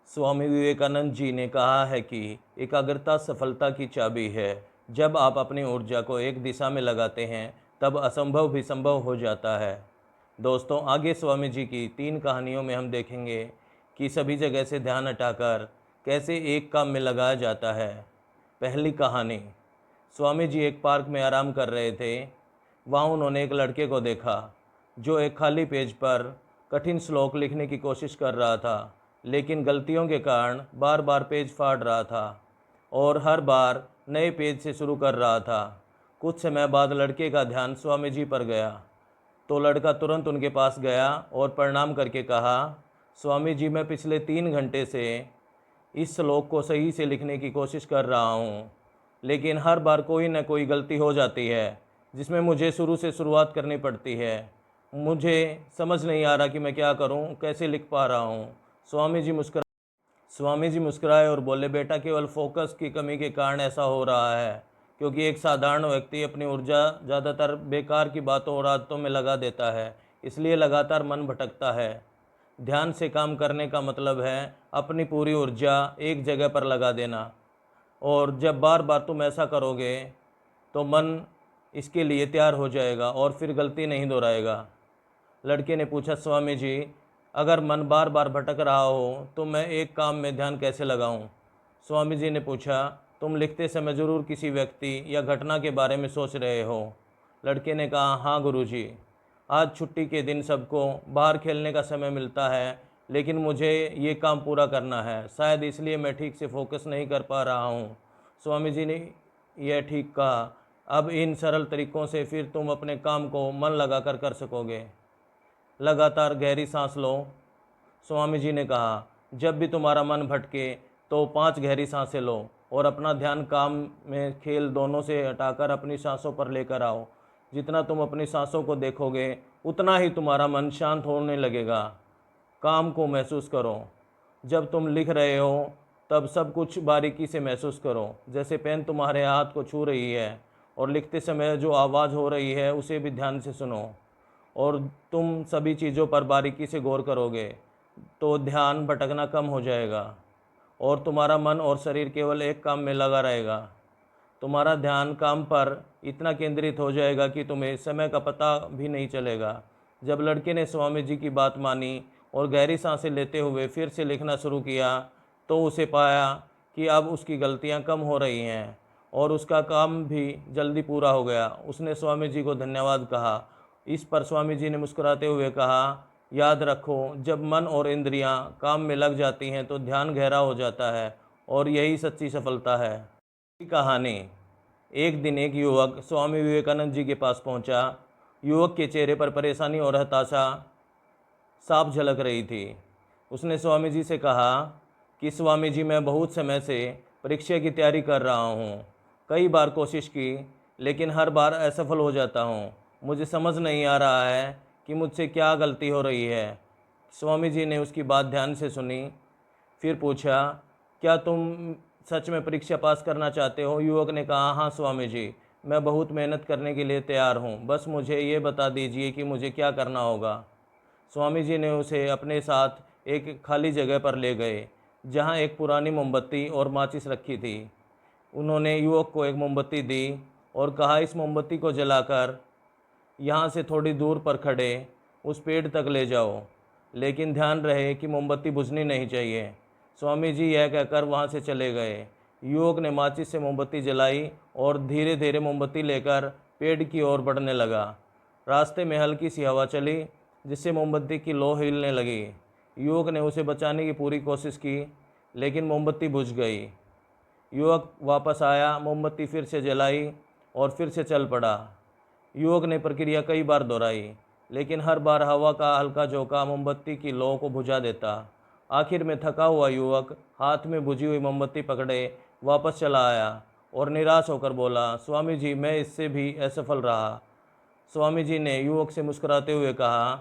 स्वामी विवेकानंद जी ने कहा है कि एकाग्रता सफलता की चाबी है। जब आप अपनी ऊर्जा को एक दिशा में लगाते हैं तब असंभव भी संभव हो जाता है। दोस्तों, आगे स्वामी जी की 3 कहानियों में हम देखेंगे कि सभी जगह से ध्यान हटाकर कैसे एक काम में लगाया जाता है। पहली कहानी। स्वामी जी एक पार्क में आराम कर रहे थे। वहाँ उन्होंने एक लड़के को देखा जो एक खाली पेज पर कठिन श्लोक लिखने की कोशिश कर रहा था, लेकिन गलतियों के कारण बार बार पेज फाड़ रहा था और हर बार नए पेज से शुरू कर रहा था। कुछ समय बाद लड़के का ध्यान स्वामी जी पर गया तो लड़का तुरंत उनके पास गया और प्रणाम करके कहा, स्वामी जी, मैं पिछले 3 घंटे से इस श्लोक को सही से लिखने की कोशिश कर रहा हूँ, लेकिन हर बार कोई न कोई गलती हो जाती है जिसमें मुझे शुरू से शुरुआत करनी पड़ती है। मुझे समझ नहीं आ रहा कि मैं क्या करूँ, कैसे लिख पा रहा हूँ। स्वामी जी मुस्कुराए और बोले, बेटा, केवल फोकस की कमी के कारण ऐसा हो रहा है, क्योंकि एक साधारण व्यक्ति अपनी ऊर्जा ज़्यादातर बेकार की बातों और आदतों में लगा देता है, इसलिए लगातार मन भटकता है। ध्यान से काम करने का मतलब है अपनी पूरी ऊर्जा एक जगह पर लगा देना, और जब बार बार तुम ऐसा करोगे तो मन इसके लिए तैयार हो जाएगा और फिर गलती नहीं दोहराएगा। लड़के ने पूछा, स्वामी जी, अगर मन बार बार भटक रहा हो तो मैं एक काम में ध्यान कैसे लगाऊं? स्वामी जी ने पूछा, तुम लिखते समय ज़रूर किसी व्यक्ति या घटना के बारे में सोच रहे हो? लड़के ने कहा, हाँ गुरुजी, आज छुट्टी के दिन सबको बाहर खेलने का समय मिलता है, लेकिन मुझे ये काम पूरा करना है, शायद इसलिए मैं ठीक से फोकस नहीं कर पा रहा हूँ। स्वामी जी ने यह ठीक कहा। अब इन सरल तरीकों से फिर तुम अपने काम को मन लगाकर कर सकोगे। लगातार गहरी सांस लो। स्वामी जी ने कहा, जब भी तुम्हारा मन भटके तो 5 गहरी सांसें लो और अपना ध्यान काम में खेल दोनों से हटाकर अपनी सांसों पर लेकर आओ। जितना तुम अपनी सांसों को देखोगे उतना ही तुम्हारा मन शांत होने लगेगा। काम को महसूस करो। जब तुम लिख रहे हो तब सब कुछ बारीकी से महसूस करो, जैसे पेन तुम्हारे हाथ को छू रही है, और लिखते समय जो आवाज़ हो रही है उसे भी ध्यान से सुनो। और तुम सभी चीज़ों पर बारीकी से गौर करोगे तो ध्यान भटकना कम हो जाएगा और तुम्हारा मन और शरीर केवल एक काम में लगा रहेगा। तुम्हारा ध्यान काम पर इतना केंद्रित हो जाएगा कि तुम्हें समय का पता भी नहीं चलेगा। जब लड़के ने स्वामी जी की बात मानी और गहरी सांसें लेते हुए फिर से लिखना शुरू किया तो उसे पाया कि अब उसकी गलतियां कम हो रही हैं और उसका काम भी जल्दी पूरा हो गया। उसने स्वामी जी को धन्यवाद कहा। इस पर स्वामी जी ने मुस्कुराते हुए कहा, याद रखो, जब मन और इंद्रियां काम में लग जाती हैं तो ध्यान गहरा हो जाता है और यही सच्ची सफलता है। कहानी। एक दिन एक युवक स्वामी विवेकानंद जी के पास पहुंचा। युवक के चेहरे पर परेशानी और हताशा साफ झलक रही थी। उसने स्वामी जी से कहा कि स्वामी जी, मैं बहुत समय से परीक्षा की तैयारी कर रहा हूँ। कई बार कोशिश की, लेकिन हर बार असफल हो जाता हूँ। मुझे समझ नहीं आ रहा है कि मुझसे क्या गलती हो रही है। स्वामी जी ने उसकी बात ध्यान से सुनी। फिर पूछा, क्या तुम सच में परीक्षा पास करना चाहते हो? युवक ने कहा, हाँ स्वामी जी, मैं बहुत मेहनत करने के लिए तैयार हूँ, बस मुझे ये बता दीजिए कि मुझे क्या करना होगा। स्वामी जी ने उसे अपने साथ एक खाली जगह पर ले गए जहाँ एक पुरानी मोमबत्ती और माचिस रखी थी। उन्होंने युवक को एक मोमबत्ती दी और कहा, इस मोमबत्ती को जलाकर यहाँ से थोड़ी दूर पर खड़े उस पेड़ तक ले जाओ, लेकिन ध्यान रहे कि मोमबत्ती बुझनी नहीं चाहिए। स्वामी जी यह कहकर वहाँ से चले गए। युवक ने माचिस से मोमबत्ती जलाई और धीरे धीरे मोमबत्ती लेकर पेड़ की ओर बढ़ने लगा। रास्ते में हल्की सी हवा चली जिससे मोमबत्ती की लौ हिलने लगी। युवक ने उसे बचाने की पूरी कोशिश की, लेकिन मोमबत्ती बुझ गई। युवक वापस आया, मोमबत्ती फिर से जलाई और फिर से चल पड़ा। युवक ने प्रक्रिया कई बार दोहराई, लेकिन हर बार हवा का हल्का झोंका मोमबत्ती की लौ को बुझा देता। आखिर में थका हुआ युवक हाथ में बुझी हुई मोमबत्ती पकड़े वापस चला आया और निराश होकर बोला, स्वामी जी, मैं इससे भी असफल रहा। स्वामी जी ने युवक से मुस्कुराते हुए कहा,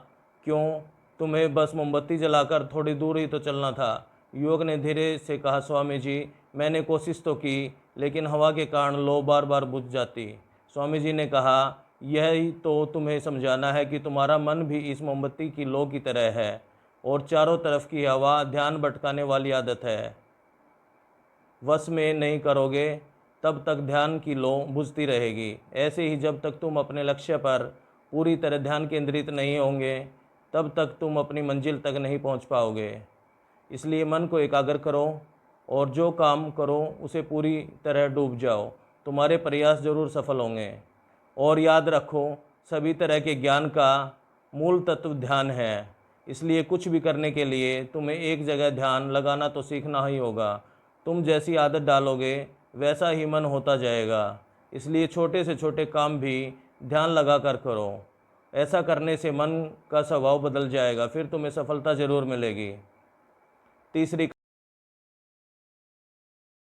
क्यों, तुम्हें बस मोमबत्ती जलाकर थोड़ी दूर ही तो चलना था। युवक ने धीरे से कहा, स्वामी जी, मैंने कोशिश तो की, लेकिन हवा के कारण लौ बार बार बुझ जाती। स्वामी जी ने कहा, यही तो तुम्हें समझाना है कि तुम्हारा मन भी इस मोमबत्ती की लौ की तरह है और चारों तरफ की हवा ध्यान भटकाने वाली आदत है। वश में नहीं करोगे तब तक ध्यान की लौ बुझती रहेगी। ऐसे ही जब तक तुम अपने लक्ष्य पर पूरी तरह ध्यान केंद्रित नहीं होंगे तब तक तुम अपनी मंजिल तक नहीं पहुंच पाओगे। इसलिए मन को एकाग्र करो और जो काम करो उसे पूरी तरह डूब जाओ। तुम्हारे प्रयास जरूर सफल होंगे। और याद रखो, सभी तरह के ज्ञान का मूल तत्व ध्यान है। इसलिए कुछ भी करने के लिए तुम्हें एक जगह ध्यान लगाना तो सीखना ही होगा। तुम जैसी आदत डालोगे वैसा ही मन होता जाएगा। इसलिए छोटे से छोटे काम भी ध्यान लगा कर करो। ऐसा करने से मन का स्वभाव बदल जाएगा, फिर तुम्हें सफलता ज़रूर मिलेगी। तीसरी